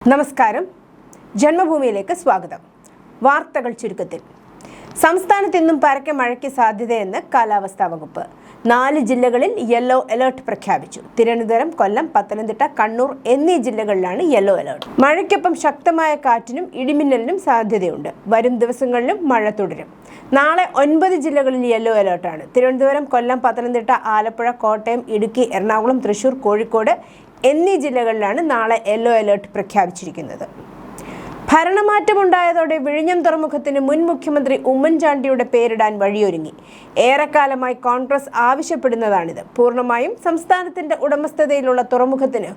നമസ്കാരം. ജന്മഭൂമിയിലേക്ക് സ്വാഗതം. വാർത്തകൾ ചുരുക്കത്തിൽ. സംസ്ഥാനത്ത് ഇന്നും പരക്കെ മഴയ്ക്ക് സാധ്യതയെന്ന് കാലാവസ്ഥാ വകുപ്പ്. 4 ജില്ലകളിൽ യെല്ലോ അലർട്ട് പ്രഖ്യാപിച്ചു. തിരുവനന്തപുരം, കൊല്ലം, പത്തനംതിട്ട, കണ്ണൂർ എന്നീ ജില്ലകളിലാണ് യെല്ലോ അലർട്ട്. മഴയ്ക്കൊപ്പം ശക്തമായ കാറ്റിനും ഇടിമിന്നലിനും സാധ്യതയുണ്ട്. വരും ദിവസങ്ങളിലും മഴ തുടരും. നാളെ 9 ജില്ലകളിൽ യെല്ലോ അലർട്ടാണ്. തിരുവനന്തപുരം, കൊല്ലം, പത്തനംതിട്ട, ആലപ്പുഴ, കോട്ടയം, ഇടുക്കി, എറണാകുളം, തൃശൂർ, കോഴിക്കോട് എന്നീ ജില്ലകളിലാണ് നാളെ യെല്ലോ അലർട്ട് പ്രഖ്യാപിച്ചിരിക്കുന്നത്. ഭരണമാറ്റമുണ്ടായതോടെ വിഴിഞ്ഞം തുറമുഖത്തിന് മുൻ മുഖ്യമന്ത്രി ഉമ്മൻചാണ്ടിയുടെ പേരിടാൻ വഴിയൊരുങ്ങി. ഏറെക്കാലമായി കോൺഗ്രസ് ആവശ്യപ്പെടുന്നതാണിത്. പൂർണ്ണമായും സംസ്ഥാനത്തിന്റെ ഉടമസ്ഥതയിലുള്ള തുറമുഖത്തിന്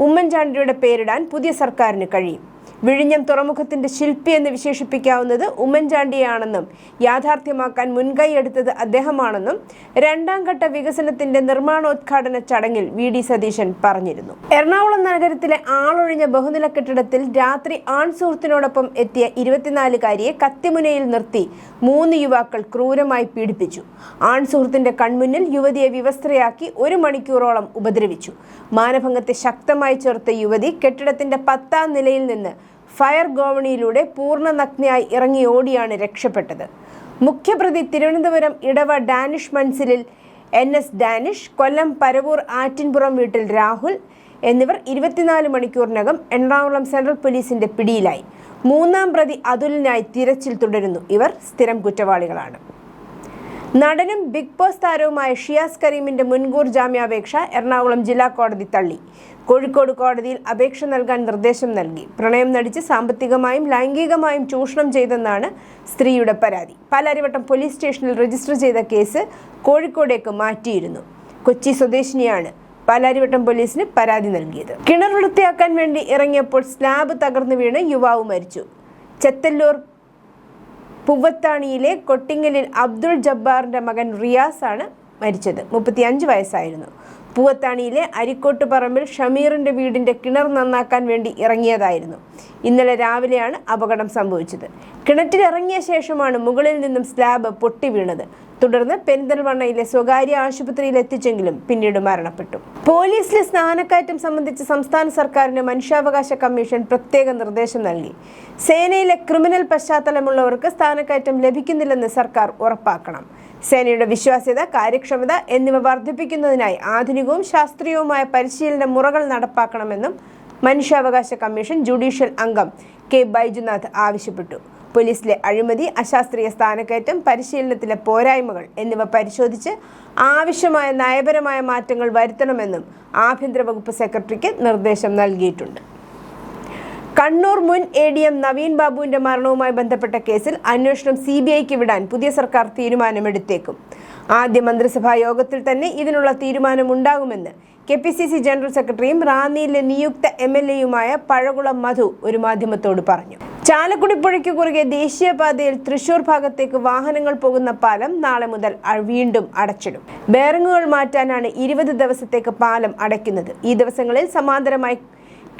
ഉമ്മൻചാണ്ടിയുടെ പേരിടാൻ പുതിയ സർക്കാരിന് കഴിയും. വിഴിഞ്ഞം തുറമുഖത്തിന്റെ ശില്പി എന്ന് വിശേഷിപ്പിക്കാവുന്നത് ഉമ്മൻചാണ്ടിയാണെന്നും യാഥാർത്ഥ്യമാക്കാൻ മുൻകൈയെടുത്തത് അദ്ദേഹമാണെന്നും 2ാം ഘട്ട വികസനത്തിന്റെ നിർമ്മാണോദ്ഘാടന ചടങ്ങിൽ വി.ഡി. സതീശൻ പറഞ്ഞിരുന്നു. എറണാകുളം നഗരത്തിലെ ആളൊഴിഞ്ഞ ബഹുനില കെട്ടിടത്തിൽ രാത്രി ആൺ സുഹൃത്തിനോടൊപ്പം എത്തിയ 24-കാരിയെ കത്തിമുനയിൽ നിർത്തി 3 യുവാക്കൾ ക്രൂരമായി പീഡിപ്പിച്ചു. ആൺ സുഹൃത്തിന്റെ കൺമുന്നിൽ യുവതിയെ വിവസ്ത്രയാക്കി 1 മണിക്കൂറോളം ഉപദ്രവിച്ചു. മാനഭംഗത്തെ ശക്തമായി ചെറുത്ത യുവതി കെട്ടിടത്തിന്റെ 10ാം നിലയിൽ നിന്ന് ഫയർ ഗോവണിയിലൂടെ പൂർണ്ണ നഗ്നയായി ഇറങ്ങി ഓടിയാണ് രക്ഷപ്പെട്ടത്. മുഖ്യപ്രതി തിരുവനന്തപുരം ഇടവ ഡാനിഷ് മൻസിലിൽ NS ഡാനിഷ്, കൊല്ലം പരവൂർ ആറ്റിൻപുറം വീട്ടിൽ രാഹുൽ എന്നിവർ 24 മണിക്കൂറിനകം എറണാകുളം സെൻട്രൽ പോലീസിന്റെ പിടിയിലായി. 3ാം പ്രതി അതുലിനായി തിരച്ചിൽ തുടരുന്നു. ഇവർ സ്ഥിരം കുറ്റവാളികളാണ്. നടനും ബിഗ് ബോസ് താരവുമായ ഷിയാസ് കരീമിന്റെ മുൻകൂർ ജാമ്യാപേക്ഷ എറണാകുളം ജില്ലാ കോടതി തള്ളി. കോഴിക്കോട് കോടതിയിൽ അപേക്ഷ നൽകാൻ നിർദ്ദേശം നൽകി. പ്രണയം നടിച്ച് സാമ്പത്തികമായും ലൈംഗികമായും ചൂഷണം ചെയ്തെന്നാണ് സ്ത്രീയുടെ പരാതി. പാലാരിവട്ടം പോലീസ് സ്റ്റേഷനിൽ രജിസ്റ്റർ ചെയ്ത കേസ് കോഴിക്കോടേക്ക് മാറ്റിയിരുന്നു. കൊച്ചി സ്വദേശിനിയാണ് പാലാരിവട്ടം പോലീസിന് പരാതി നൽകിയത്. കിണർ വൃത്തിയാക്കാൻ വേണ്ടി ഇറങ്ങിയപ്പോൾ സ്ലാബ് തകർന്നു വീണ് യുവാവ് മരിച്ചു. ചെത്തല്ലൂർ പൂവത്താണിയിലെ കൊട്ടിങ്ങലിൽ അബ്ദുൾ ജബ്ബാറിന്റെ മകൻ റിയാസ് ആണ് മരിച്ചത്. 35 വയസ്സായിരുന്നു. പൂവത്താണിയിലെ അരിക്കോട്ട് പറമ്പിൽ ഷമീറിന്റെ വീടിന്റെ കിണർ നന്നാക്കാൻ വേണ്ടി ഇറങ്ങിയതായിരുന്നു. ഇന്നലെ രാവിലെയാണ് അപകടം സംഭവിച്ചത്. കിണറ്റിലിറങ്ങിയ ശേഷമാണ് മുകളിൽ നിന്നും സ്ലാബ് പൊട്ടി വീണത്. തുടർന്ന് പെരിന്തൽമണ്ണയിലെ സ്വകാര്യ ആശുപത്രിയിൽ എത്തിച്ചെങ്കിലും പിന്നീട് മരണപ്പെട്ടു. പോലീസിലെ സ്ഥാനക്കയറ്റം സംബന്ധിച്ച് സംസ്ഥാന സർക്കാരിന് മനുഷ്യാവകാശ കമ്മീഷൻ പ്രത്യേക നിർദ്ദേശം നൽകി. സേനയിലെ ക്രിമിനൽ പശ്ചാത്തലമുള്ളവർക്ക് സ്ഥാനക്കയറ്റം ലഭിക്കുന്നില്ലെന്ന് സർക്കാർ ഉറപ്പാക്കണം. സേനയുടെ വിശ്വാസ്യത, കാര്യക്ഷമത എന്നിവ വർദ്ധിപ്പിക്കുന്നതിനായി ആധുനികവും ശാസ്ത്രീയവുമായ പരിശീലന മുറകൾ നടപ്പാക്കണമെന്നും മനുഷ്യാവകാശ കമ്മീഷൻ ജുഡീഷ്യൽ അംഗം കെ ബൈജുനാഥ് ആവശ്യപ്പെട്ടു. പോലീസിലെ അഴിമതി, അശാസ്ത്രീയ സ്ഥാനക്കയറ്റം, പരിശീലനത്തിലെ പോരായ്മകൾ എന്നിവ പരിശോധിച്ച് ആവശ്യമായ നയപരമായ മാറ്റങ്ങൾ വരുത്തണമെന്നും ആഭ്യന്തര വകുപ്പ് സെക്രട്ടറിക്ക് നിർദ്ദേശം നൽകിയിട്ടുണ്ട്. കണ്ണൂർ മുൻ ADM നവീൻ ബാബുവിന്റെ മരണവുമായി ബന്ധപ്പെട്ട കേസിൽ അന്വേഷണം CBIക്ക് വിടാൻ പുതിയ സർക്കാർ തീരുമാനമെടുത്തേക്കും. ആദ്യ മന്ത്രിസഭാ യോഗത്തിൽ തന്നെ ഇതിനുള്ള തീരുമാനമുണ്ടാകുമെന്ന് KPCC ജനറൽ സെക്രട്ടറിയും റാന്നിയിലെ നിയുക്ത MLAയുമായ പഴകുളം മധു ഒരു മാധ്യമത്തോട് പറഞ്ഞു. ചാലക്കുടി പുഴയ്ക്ക് കുറുകെ ദേശീയപാതയിൽ തൃശൂർ ഭാഗത്തേക്ക് വാഹനങ്ങൾ പോകുന്ന പാലം നാളെ മുതൽ വീണ്ടും അടച്ചിടും. ബെയറിങ്ങുകൾ മാറ്റാനാണ് 20 ദിവസത്തേക്ക് പാലം അടയ്ക്കുന്നത്. ഈ ദിവസങ്ങളിൽ സമാന്തരമായി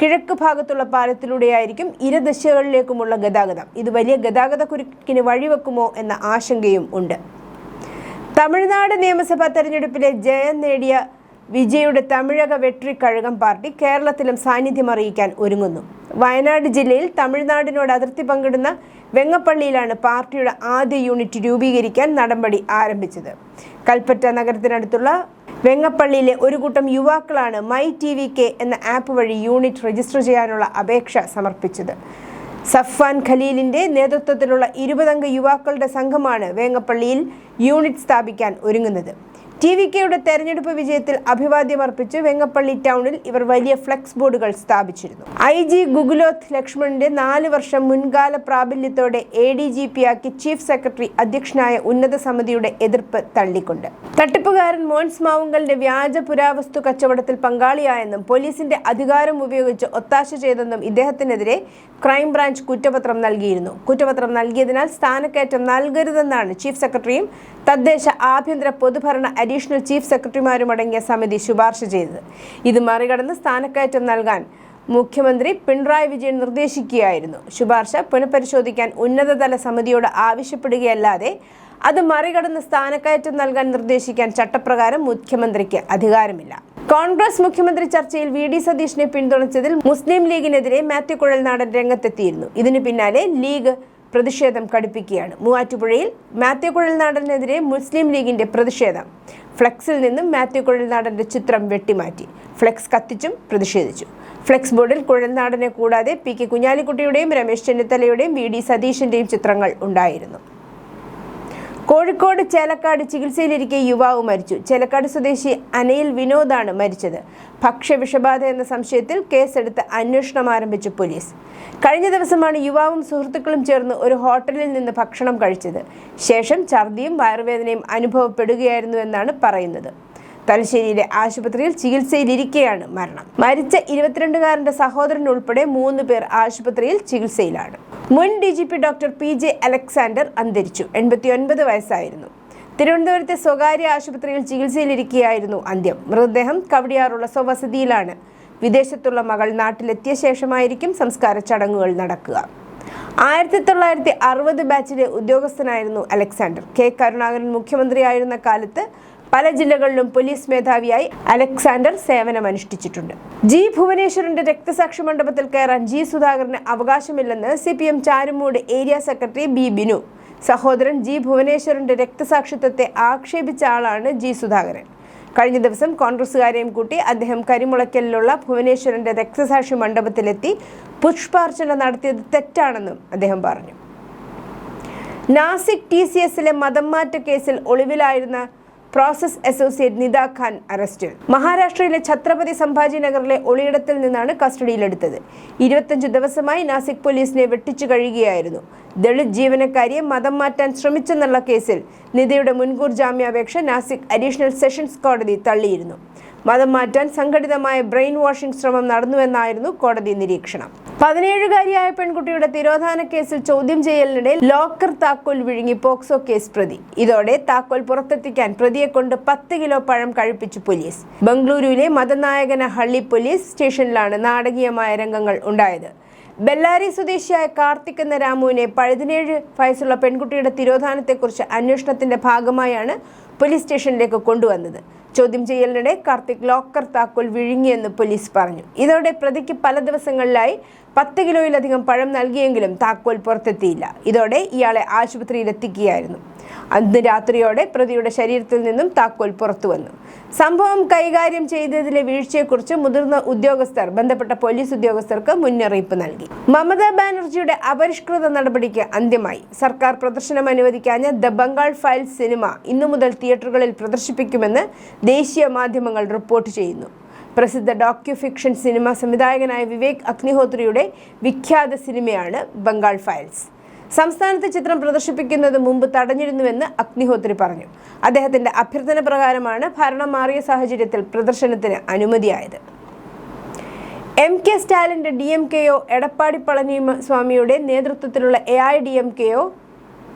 കിഴക്ക് ഭാഗത്തുള്ള പാലത്തിലൂടെയായിരിക്കും ഇരുദിശകളിലേക്കുമുള്ള ഗതാഗതം. ഇത് വലിയ ഗതാഗത കുരുക്കിന് വഴിവെക്കുമോ എന്ന ആശങ്കയും ഉണ്ട്. തമിഴ്നാട് നിയമസഭാ തെരഞ്ഞെടുപ്പിലെ ജയം നേടിയ വിജയുടെ തമിഴക വെട്രി കഴകം പാർട്ടി കേരളത്തിലും സാന്നിധ്യം അറിയിക്കാൻ ഒരുങ്ങുന്നു. വയനാട് ജില്ലയിൽ തമിഴ്നാടിനോട് അതിർത്തി പങ്കിടുന്ന വെങ്ങപ്പള്ളിയിലാണ് പാർട്ടിയുടെ ആദ്യ യൂണിറ്റ് രൂപീകരിക്കാൻ നടപടി ആരംഭിച്ചത്. കൽപ്പറ്റ നഗരത്തിനടുത്തുള്ള വെങ്ങപ്പള്ളിയിലെ ഒരു കൂട്ടം യുവാക്കളാണ് MyTVK എന്ന ആപ്പ് വഴി യൂണിറ്റ് രജിസ്റ്റർ ചെയ്യാനുള്ള അപേക്ഷ സമർപ്പിച്ചത്. സഫ്വാൻ ഖലീലിന്റെ നേതൃത്വത്തിലുള്ള 20 അംഗ യുവാക്കളുടെ സംഘമാണ് വേങ്ങപ്പള്ളിയിൽ യൂണിറ്റ് സ്ഥാപിക്കാൻ ഒരുങ്ങുന്നത്. TVKയുടെ തെരഞ്ഞെടുപ്പ് വിജയത്തിൽ അഭിവാദ്യമർപ്പിച്ച് വെങ്ങപ്പള്ളി ടൗണിൽ ഇവർ വലിയ ഫ്ലെക്സ് ബോർഡുകൾ സ്ഥാപിച്ചിരുന്നു. IG ഗുഗുലോത്ത് ലക്ഷ്മണന്റെ 4 വർഷം മുൻകാല പ്രാബല്യത്തോടെ ADGP-ആക്കി ചീഫ് സെക്രട്ടറി അധ്യക്ഷനായ ഉന്നത സമിതിയുടെ എതിർപ്പ് തള്ളിക്കൊണ്ട് തട്ടിപ്പുകാരൻ മോൻസ് മാവുങ്കലിന്റെ വ്യാജ പുരാവസ്തു കച്ചവടത്തിൽ പങ്കാളിയായെന്നും പോലീസിന്റെ അധികാരം ഉപയോഗിച്ച് ഒത്താശ ചെയ്തെന്നും ഇദ്ദേഹത്തിനെതിരെ ക്രൈംബ്രാഞ്ച് കുറ്റപത്രം നൽകിയിരുന്നു. കുറ്റപത്രം നൽകിയതിനാൽ സ്ഥാനക്കയറ്റം നൽകരുതെന്നാണ് ചീഫ് സെക്രട്ടറിയും തദ്ദേശ ആഭ്യന്തര പൊതുഭരണ അഡീഷണൽ ചീഫ് സെക്രട്ടറിമാരുമടങ്ങിയ സമിതി ശുപാർശ ചെയ്തത്. ഇത് മറികടന്ന് സ്ഥാനക്കയറ്റം നൽകാൻ മുഖ്യമന്ത്രി പിണറായി വിജയൻ നിർദ്ദേശിക്കുകയായിരുന്നു. ശുപാർശ പുനഃപരിശോധിക്കാൻ ഉന്നതതല സമിതിയോട് ആവശ്യപ്പെടുകയല്ലാതെ അത് മറികടന്ന് സ്ഥാനക്കയറ്റം നൽകാൻ നിർദ്ദേശിക്കാൻ ചട്ടപ്രകാരം മുഖ്യമന്ത്രിക്ക് അധികാരമില്ല. കോൺഗ്രസ് മുഖ്യമന്ത്രി ചർച്ചയിൽ വി.ഡി. സതീശനെ പിന്തുണച്ചതിൽ മുസ്ലിം ലീഗിനെതിരെ മാത്യു കുഴൽനാടൻ രംഗത്തെത്തിയിരുന്നു. ഇതിനു പിന്നാലെ ലീഗ് പ്രതിഷേധം കടുപ്പിക്കുകയാണ്. മൂവാറ്റുപുഴയിൽ മാത്യു കുഴൽനാടനെതിരെ മുസ്ലിം ലീഗിന്റെ പ്രതിഷേധം. ഫ്ലെക്സിൽ നിന്നും മാത്യു കുഴൽനാടന്റെ ചിത്രം വെട്ടിമാറ്റി. ഫ്ലെക്സ് കത്തിച്ചും പ്രതിഷേധിച്ചു. ഫ്ലെക്സ് ബോർഡിൽ കുഴൽനാടനെ കൂടാതെ പി.കെ. കുഞ്ഞാലിക്കുട്ടിയുടെയും രമേശ് ചെന്നിത്തലയുടെയും വി.ഡി. സതീശന്റെയും ചിത്രങ്ങൾ ഉണ്ടായിരുന്നു. കോഴിക്കോട് ചേലക്കാട് ചികിത്സയിലിരിക്കെ യുവാവ് മരിച്ചു. ചേലക്കാട് സ്വദേശി അനയിൽ വിനോദാണ് മരിച്ചത്. ഭക്ഷ്യവിഷബാധ എന്ന സംശയത്തിൽ കേസെടുത്ത് അന്വേഷണം ആരംഭിച്ചു പോലീസ്. കഴിഞ്ഞ ദിവസമാണ് യുവാവും സുഹൃത്തുക്കളും ചേർന്ന് ഒരു ഹോട്ടലിൽ നിന്ന് ഭക്ഷണം കഴിച്ചത്. ശേഷം ഛർദിയും വയറുവേദനയും അനുഭവപ്പെടുകയായിരുന്നു എന്നാണ് പറയുന്നത്. തലശ്ശേരിയിലെ ആശുപത്രിയിൽ ചികിത്സയിലിരിക്കെയാണ് മരണം. മരിച്ച 22-കാരന്റെ സഹോദരൻ ഉൾപ്പെടെ 3 പേർ ആശുപത്രിയിൽ ചികിത്സയിലാണ്. മുൻ DGP ഡോക്ടർ P.J. അലക്സാണ്ടർ അന്തരിച്ചു. 89 വയസ്സായിരുന്നു. തിരുവനന്തപുരത്തെ സ്വകാര്യ ആശുപത്രിയിൽ ചികിത്സയിലിരിക്കെയായിരുന്നു അന്ത്യം. മൃതദേഹം കവടിയാറുള്ള സ്വവസതിയിലാണ്. വിദേശത്തുള്ള മകൾ നാട്ടിലെത്തിയ ശേഷമായിരിക്കും സംസ്കാര ചടങ്ങുകൾ നടക്കുക. 1960 ബാച്ചിലെ ഉദ്യോഗസ്ഥനായിരുന്നു അലക്സാണ്ടർ. കെ. കരുണാകരൻ മുഖ്യമന്ത്രിയായിരുന്ന കാലത്ത് പല ജില്ലകളിലും പോലീസ് മേധാവിയായി അലക്സാണ്ടർ സേവനമനുഷ്ഠിച്ചിട്ടുണ്ട്. ജി. ഭുവനേശ്വറിന്റെ രക്തസാക്ഷി മണ്ഡപത്തിൽ കയറാൻ ജി. സുധാകരന് അവകാശമില്ലെന്ന് CPM Charummood area secretary B. Binu. സഹോദരൻ ജി. ഭുവനേശ്വറിന്റെ രക്തസാക്ഷിത്വത്തെ ആക്ഷേപിച്ച ആളാണ് ജി. സുധാകരൻ. കഴിഞ്ഞ ദിവസം കോൺഗ്രസുകാരെയും കൂട്ടി അദ്ദേഹം കരിമുളയ്ക്കലിലുള്ള ഭുവനേശ്വരന്റെ രക്തസാക്ഷി മണ്ഡപത്തിലെത്തി പുഷ്പാർച്ചന നടത്തിയത് തെറ്റാണെന്നും അദ്ദേഹം പറഞ്ഞു. നാസിക് TCSലെ മതം മാറ്റ കേസിൽ ഒളിവിലായിരുന്ന പ്രോസസ് അസോസിയേറ്റ് നിദ ഖാൻ അറസ്റ്റിൽ. മഹാരാഷ്ട്രയിലെ ഛത്രപതി സംഭാജി നഗറിലെ ഒളിയിടത്തിൽ നിന്നാണ് കസ്റ്റഡിയിലെടുത്തത്. 25 ദിവസമായി നാസിക് പോലീസിനെ വെട്ടിച്ചു കഴിയുകയായിരുന്നു. ദളിത് ജീവനക്കാരിയെ മതം മാറ്റാൻ ശ്രമിച്ചെന്നുള്ള കേസിൽ നിദയുടെ മുൻകൂർ ജാമ്യാപേക്ഷ നാസിക് അഡീഷണൽ സെഷൻസ് കോടതി തള്ളിയിരുന്നു. മതം മാറ്റാൻ സംഘടിതമായ ബ്രെയിൻ വാഷിംഗ് ശ്രമം നടന്നുവെന്നായിരുന്നു കോടതി നിരീക്ഷണം. 17-കാരിയായ പെൺകുട്ടിയുടെ തിരോധാന കേസിൽ ചോദ്യം ചെയ്യലിനിടെ ലോക്കർ താക്കോൽ വിഴുങ്ങി പോക്സോ കേസ് പ്രതി. ഇതോടെ താക്കോൽ പുറത്തെത്തിക്കാൻ പ്രതിയെ കൊണ്ട് 10 കിലോ പഴം കഴിപ്പിച്ചു പോലീസ്. ബംഗളൂരുവിലെ മതനായകന ഹള്ളി പോലീസ് സ്റ്റേഷനിലാണ് നാടകീയമായ രംഗങ്ങൾ ഉണ്ടായത്. ബെല്ലാരി സ്വദേശിയായ കാർത്തിക് എന്ന രാമുവിനെ 17 വയസ്സുള്ള പെൺകുട്ടിയുടെ തിരോധാനത്തെക്കുറിച്ച് അന്വേഷണത്തിന്റെ ഭാഗമായാണ് പോലീസ് സ്റ്റേഷനിലേക്ക് കൊണ്ടുവന്നത്. ചോദ്യം ചെയ്യലിനിടെ കാർത്തിക് ലോക്കർ താക്കോൽ വിഴുങ്ങിയെന്ന് പോലീസ് പറഞ്ഞു. ഇതോടെ പ്രതിക്ക് പല ദിവസങ്ങളിലായി 10 കിലോയിലധികം പഴം നൽകിയെങ്കിലും താക്കോൽ പുറത്തെത്തിയില്ല. ഇതോടെ ഇയാളെ ആശുപത്രിയിൽ എത്തിക്കുകയായിരുന്നു. അന്ന് രാത്രിയോടെ പ്രതിയുടെ ശരീരത്തിൽ നിന്നും താക്കോൽ പുറത്തു വന്നു. സംഭവം കൈകാര്യം ചെയ്തതിലെ വീഴ്ചയെക്കുറിച്ച് മുതിർന്ന ഉദ്യോഗസ്ഥർ ബന്ധപ്പെട്ട പോലീസ് ഉദ്യോഗസ്ഥർക്ക് മുന്നറിയിപ്പ് നൽകി. മമതാ ബാനർജിയുടെ അപരിഷ്കൃത നടപടിക്ക് അന്ത്യമായി. സർക്കാർ പ്രദർശനം അനുവദിക്കാഞ്ഞ ദ ബംഗാൾ ഫയൽസ് സിനിമ ഇന്നു മുതൽ തിയേറ്ററുകളിൽ പ്രദർശിപ്പിക്കുമെന്ന് ദേശീയ മാധ്യമങ്ങൾ റിപ്പോർട്ട് ചെയ്യുന്നു. പ്രസിദ്ധ ഡോക്യുഫിക്ഷൻ സിനിമ സംവിധായകനായ വിവേക് അഗ്നിഹോത്രിയുടെ വിഖ്യാത സിനിമയാണ് ബംഗാൾ ഫയൽസ്. സംസ്ഥാനത്ത് ചിത്രം പ്രദർശിപ്പിക്കുന്നത് മുമ്പ് തടഞ്ഞിരുന്നുവെന്ന് അഗ്നിഹോത്രി പറഞ്ഞു. അദ്ദേഹത്തിന്റെ അഭ്യർത്ഥന പ്രകാരമാണ് ഭരണം മാറിയ സാഹചര്യത്തിൽ പ്രദർശനത്തിന് അനുമതിയായത്. MK സ്റ്റാലിന്റെ DMKO എടപ്പാടി പളനിസ്വാമിയുടെ നേതൃത്വത്തിലുള്ള AIDMKO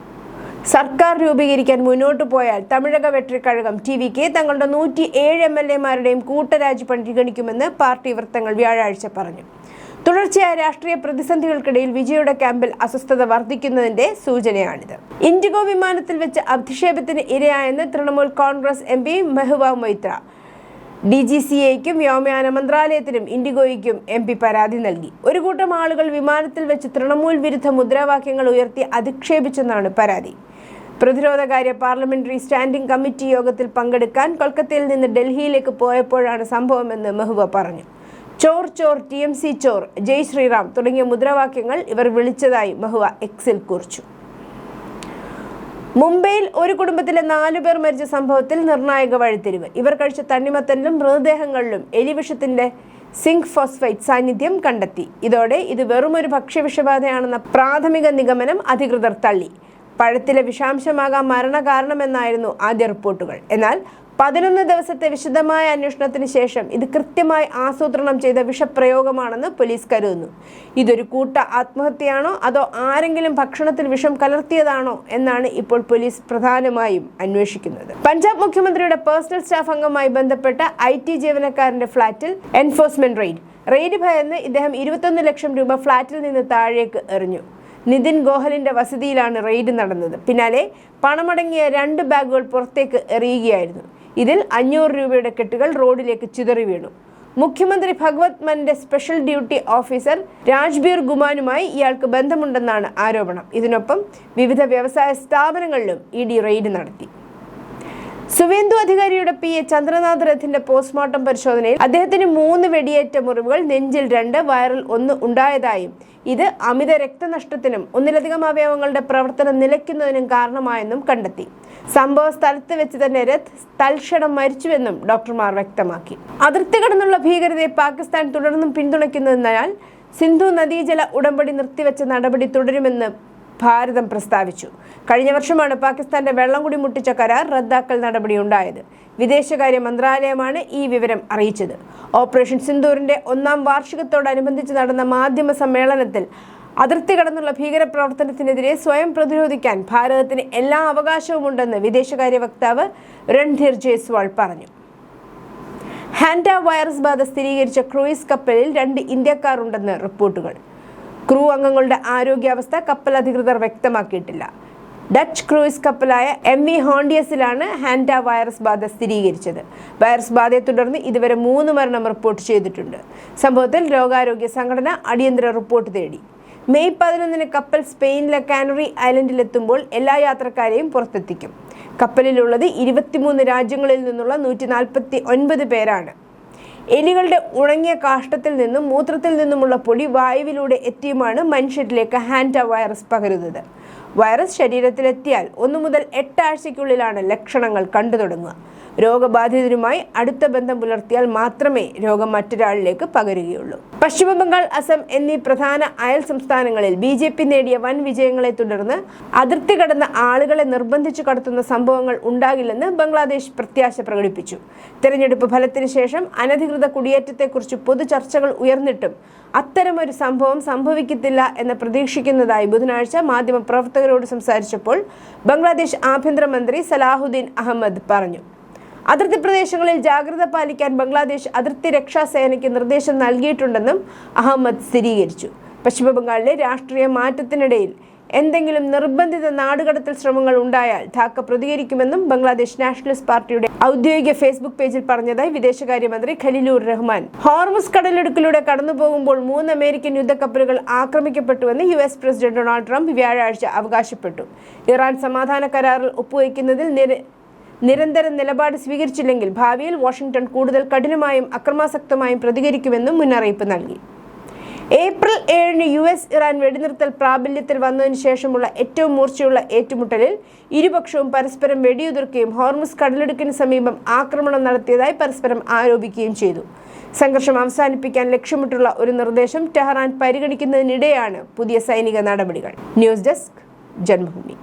സർക്കാർ രൂപീകരിക്കാൻ മുന്നോട്ടു പോയാൽ തമിഴക വെട്രിക്കഴകം TVK തങ്ങളുടെ 107 MLA-മാരുടെയും കൂട്ടരാജി പരിഗണിക്കുമെന്ന് പാർട്ടി വൃത്തങ്ങൾ വ്യാഴാഴ്ച പറഞ്ഞു. തുടർച്ചയായ രാഷ്ട്രീയ പ്രതിസന്ധികൾക്കിടയിൽ വിജയുടെ ക്യാമ്പിൽ അസ്വസ്ഥത വർദ്ധിക്കുന്നതിന്റെ സൂചനയാണിത്. ഇൻഡിഗോ വിമാനത്തിൽ വെച്ച് അധിക്ഷേപത്തിന് ഇരയായെന്ന് തൃണമൂൽ കോൺഗ്രസ് MP മെഹുബ മൊയ്ത്ര. DGCAയ്ക്കും വ്യോമയാന മന്ത്രാലയത്തിനും ഇൻഡിഗോയ്ക്കും MP പരാതി നൽകി. ഒരു കൂട്ടം ആളുകൾ വിമാനത്തിൽ വെച്ച് തൃണമൂൽ വിരുദ്ധ മുദ്രാവാക്യങ്ങൾ ഉയർത്തി അധിക്ഷേപിച്ചെന്നാണ് പരാതി. പ്രതിരോധകാര്യ പാർലമെന്ററി സ്റ്റാൻഡിംഗ് കമ്മിറ്റി യോഗത്തിൽ പങ്കെടുക്കാൻ കൊൽക്കത്തയിൽ നിന്ന് ഡൽഹിയിലേക്ക് പോയപ്പോഴാണ് സംഭവമെന്ന് മെഹുബ പറഞ്ഞു. ചോർ ചോർ, TMC ചോർ, ജയ് ശ്രീറാം തുടങ്ങിയ മുദ്രാവാക്യങ്ങൾ ഇവർ വിളിച്ചതായി മെഹുബ എക്സിൽ കുറിച്ചു. മുംബൈയിൽ ഒരു കുടുംബത്തിലെ 4 പേർ മരിച്ച സംഭവത്തിൽ നിർണായക വഴിത്തിരിവ്. ഇവർ കഴിച്ച തണ്ണിമത്തനിലും മൃതദേഹങ്ങളിലും എലിവിഷത്തിന്റെ സിങ്ക് ഫോസ്ഫേറ്റ് സാന്നിധ്യം കണ്ടെത്തി. ഇതോടെ ഇത് വെറുമൊരു ഭക്ഷ്യവിഷബാധയാണെന്ന പ്രാഥമിക നിഗമനം അധികൃതർ തള്ളി. പഴത്തിലെ വിഷാംശമാകാം മരണകാരണമെന്നായിരുന്നു ആദ്യ റിപ്പോർട്ടുകൾ. എന്നാൽ 11 ദിവസത്തെ വിശദമായ അന്വേഷണത്തിന് ശേഷം ഇത് കൃത്യമായി ആസൂത്രണം ചെയ്ത വിഷപ്രയോഗമാണെന്ന് പോലീസ് കരുതുന്നു. ഇതൊരു കൂട്ട ആത്മഹത്യയാണോ അതോ ആരെങ്കിലും ഭക്ഷണത്തിൽ വിഷം കലർത്തിയതാണോ എന്നാണ് ഇപ്പോൾ പോലീസ് പ്രധാനമായും അന്വേഷിക്കുന്നത്. പഞ്ചാബ് മുഖ്യമന്ത്രിയുടെ പേഴ്സണൽ സ്റ്റാഫ് അംഗവുമായി ബന്ധപ്പെട്ട IT ജീവനക്കാരന്റെ ഫ്ളാറ്റിൽ എൻഫോഴ്സ്മെന്റ് റെയ്ഡ് ഭയന്ന് ഇദ്ദേഹം 21 ലക്ഷം രൂപ ഫ്ളാറ്റിൽ നിന്ന് താഴേക്ക് എറിഞ്ഞു. നിതിൻ ഗോഹലിന്റെ വസതിയിലാണ് റെയ്ഡ് നടന്നത്. പിന്നാലെ പണമടങ്ങിയ 2 ബാഗുകൾ പുറത്തേക്ക് എറിയുകയായിരുന്നു. ഇതിൽ 500 രൂപയുടെ കെട്ടുകൾ റോഡിലേക്ക് ചിതറി വീണു. മുഖ്യമന്ത്രി ഭഗവത് മാന്റെ സ്പെഷ്യൽ ഡ്യൂട്ടി ഓഫീസർ രാജ്ബീർ ഗുമാനുമായി ഇയാൾക്ക് ബന്ധമുണ്ടെന്നാണ് ആരോപണം. ഇതിനൊപ്പം വിവിധ വ്യവസായ സ്ഥാപനങ്ങളിലും ED റെയ്ഡ് നടത്തി. സുവേന്ദു അധികാരിയുടെ PA ചന്ദ്രനാഥ് രഥിന്റെ പോസ്റ്റ്മോർട്ടം പരിശോധനയിൽ അദ്ദേഹത്തിന് 3 വെടിയേറ്റ മുറിവുകൾ, നെഞ്ചിൽ 2, വയറിൽ 1 ഉണ്ടായതായും ഇത് അമിത രക്തനഷ്ടത്തിനും ഒന്നിലധികം അവയവങ്ങളുടെ പ്രവർത്തനം നിലയ്ക്കുന്നതിനും കാരണമായെന്നും കണ്ടെത്തി. സംഭവ സ്ഥലത്ത് വെച്ച് തന്നെ രഥ് തൽക്ഷണം മരിച്ചുവെന്നും ഡോക്ടർമാർ വ്യക്തമാക്കി. അതിർത്തി കടന്നുള്ള ഭീകരതയെ പാകിസ്ഥാൻ തുടർന്നും പിന്തുണയ്ക്കുന്നതിനാൽ സിന്ധു നദീജല ഉടമ്പടി നിർത്തിവെച്ച നടപടി തുടരുമെന്ന് ഭാരതം പ്രസ്താവിച്ചു. കഴിഞ്ഞ വർഷമാണ് പാകിസ്ഥാന്റെ വെള്ളംകുടി മുട്ടിച്ച കരാർ റദ്ദാക്കൽ നടപടി ഉണ്ടായത്. വിദേശകാര്യ മന്ത്രാലയമാണ് ഈ വിവരം അറിയിച്ചത്. ഓപ്പറേഷൻ സിന്ദൂറിന്റെ 1ാം വാർഷികത്തോടനുബന്ധിച്ച് നടന്ന മാധ്യമ സമ്മേളനത്തിൽ അതിർത്തി കടന്നുള്ള ഭീകരപ്രവർത്തനത്തിനെതിരെ സ്വയം പ്രതിരോധിക്കാൻ ഭാരതത്തിന് എല്ലാ അവകാശവുമുണ്ടെന്ന് വിദേശകാര്യ വക്താവ് രൺധീർ ജയ്സ്വാൾ പറഞ്ഞു. ഹാൻഡ വൈറസ് ബാധ സ്ഥിരീകരിച്ച ക്രൂയിസ് കപ്പലിൽ 2 ഇന്ത്യക്കാർ ഉണ്ടെന്ന് റിപ്പോർട്ടുകൾ. ക്രൂ അംഗങ്ങളുടെ ആരോഗ്യാവസ്ഥ കപ്പൽ അധികൃതർ വ്യക്തമാക്കിയിട്ടില്ല. ഡച്ച് ക്രൂയിസ് കപ്പലായ MV ഹോണ്ടിയസിലാണ് ഹാൻഡ വൈറസ് ബാധ സ്ഥിരീകരിച്ചത്. വൈറസ് ബാധയെ തുടർന്ന് ഇതുവരെ 3 മരണം റിപ്പോർട്ട് ചെയ്തിട്ടുണ്ട്. സംഭവത്തിൽ ലോകാരോഗ്യ സംഘടന അടിയന്തര റിപ്പോർട്ട് തേടി. മെയ് 11-ന് കപ്പൽ സ്പെയിനിലെ കാനറി ഐലൻഡിലെത്തുമ്പോൾ എല്ലാ യാത്രക്കാരെയും പുറത്തെത്തിക്കും. കപ്പലിലുള്ളത് 23 രാജ്യങ്ങളിൽ നിന്നുള്ള 149 പേരാണ്. എലികളുടെ ഉണങ്ങിയ കാഷ്ടത്തിൽ നിന്നും മൂത്രത്തിൽ നിന്നുമുള്ള പൊടി വായുവിലൂടെ എത്തിയുമാണ് മനുഷ്യരിലേക്ക് ഹാൻഡ വൈറസ് പകരുന്നത്. വൈറസ് ശരീരത്തിലെത്തിയാൽ 1 മുതൽ 8 ആഴ്ചയ്ക്കുള്ളിലാണ് ലക്ഷണങ്ങൾ കണ്ടു തുടങ്ങുക. രോഗബാധിതരുമായി അടുത്ത ബന്ധം പുലർത്തിയാൽ മാത്രമേ രോഗം മറ്റൊരാളിലേക്ക് പകരുകയുള്ളൂ. പശ്ചിമ ബംഗാൾ, അസം എന്നീ പ്രധാന അയൽ സംസ്ഥാനങ്ങളിൽ BJP നേടിയ വൻ വിജയങ്ങളെ തുടർന്ന് അതിർത്തി കടന്ന ആളുകളെ നിർബന്ധിച്ചു കടത്തുന്ന സംഭവങ്ങൾ ഉണ്ടാകില്ലെന്ന് ബംഗ്ലാദേശ് പ്രത്യാശ പ്രകടിപ്പിച്ചു. തെരഞ്ഞെടുപ്പ് ഫലത്തിന് ശേഷം അനധികൃത കുടിയേറ്റത്തെക്കുറിച്ച് പൊതു ചർച്ചകൾ ഉയർന്നിട്ടും അത്തരമൊരു സംഭവം സംഭവിക്കത്തില്ല എന്ന് പ്രതീക്ഷിക്കുന്നതായി ബുധനാഴ്ച മാധ്യമപ്രവർത്തകരോട് സംസാരിച്ചപ്പോൾ ബംഗ്ലാദേശ് ആഭ്യന്തരമന്ത്രി സലാഹുദ്ദീൻ അഹമ്മദ് പറഞ്ഞു. അതിർത്തി പ്രദേശങ്ങളിൽ ജാഗ്രത പാലിക്കാൻ ബംഗ്ലാദേശ് അതിർത്തി രക്ഷാസേനയ്ക്ക് നിർദ്ദേശം നൽകിയിട്ടുണ്ടെന്നും അഹമ്മദ് സ്ഥിരീകരിച്ചു. പശ്ചിമ ബംഗാളിലെ രാഷ്ട്രീയ മാറ്റത്തിനിടയിൽ എന്തെങ്കിലും നിർബന്ധിത നാടുകടത്തൽ ശ്രമങ്ങൾ ഉണ്ടായാൽ ധാക്ക പ്രതികരിക്കുമെന്നും ബംഗ്ലാദേശ് നാഷണലിസ്റ്റ് പാർട്ടിയുടെ ഔദ്യോഗിക ഫേസ്ബുക്ക് പേജിൽ പറഞ്ഞതായി വിദേശകാര്യമന്ത്രി ഖലീലുർ റഹ്മാൻ. ഹോർമുസ് കടലിടുക്കിലൂടെ കടന്നുപോകുമ്പോൾ 3 അമേരിക്കൻ യുദ്ധക്കപ്പലുകൾ ആക്രമിക്കപ്പെട്ടുവെന്ന് US പ്രസിഡന്റ് ഡൊണാൾഡ് ട്രംപ് വ്യാഴാഴ്ച അവകാശപ്പെട്ടു. ഇറാൻ സമാധാന കരാറിൽ ഒപ്പുവയ്ക്കുന്നതിൽ നിരന്തര നിലപാട് സ്വീകരിച്ചില്ലെങ്കിൽ ഭാവിയിൽ വാഷിംഗ്ടൺ കൂടുതൽ കഠിനമായും അക്രമാസക്തമായും പ്രതികരിക്കുമെന്നും മുന്നറിയിപ്പ് നൽകി. ഏപ്രിൽ 7-ന് US-ഇറാൻ വെടിനിർത്തൽ പ്രാബല്യത്തിൽ വന്നതിന് ശേഷമുള്ള ഏറ്റവും മൂർച്ചയുള്ള ഏറ്റുമുട്ടലിൽ ഇരുപക്ഷവും പരസ്പരം വെടിയുതിർക്കുകയും ഹോർമുസ് കടലിടുക്കിന് സമീപം ആക്രമണം നടത്തിയതായി പരസ്പരം ആരോപിക്കുകയും ചെയ്തു. സംഘർഷം അവസാനിപ്പിക്കാൻ ലക്ഷ്യമിട്ടുള്ള ഒരു നിർദ്ദേശം ടെഹ്റാൻ പരിഗണിക്കുന്നതിനിടെയാണ് പുതിയ സൈനിക നടപടികൾ. News desk, Janmabhumi.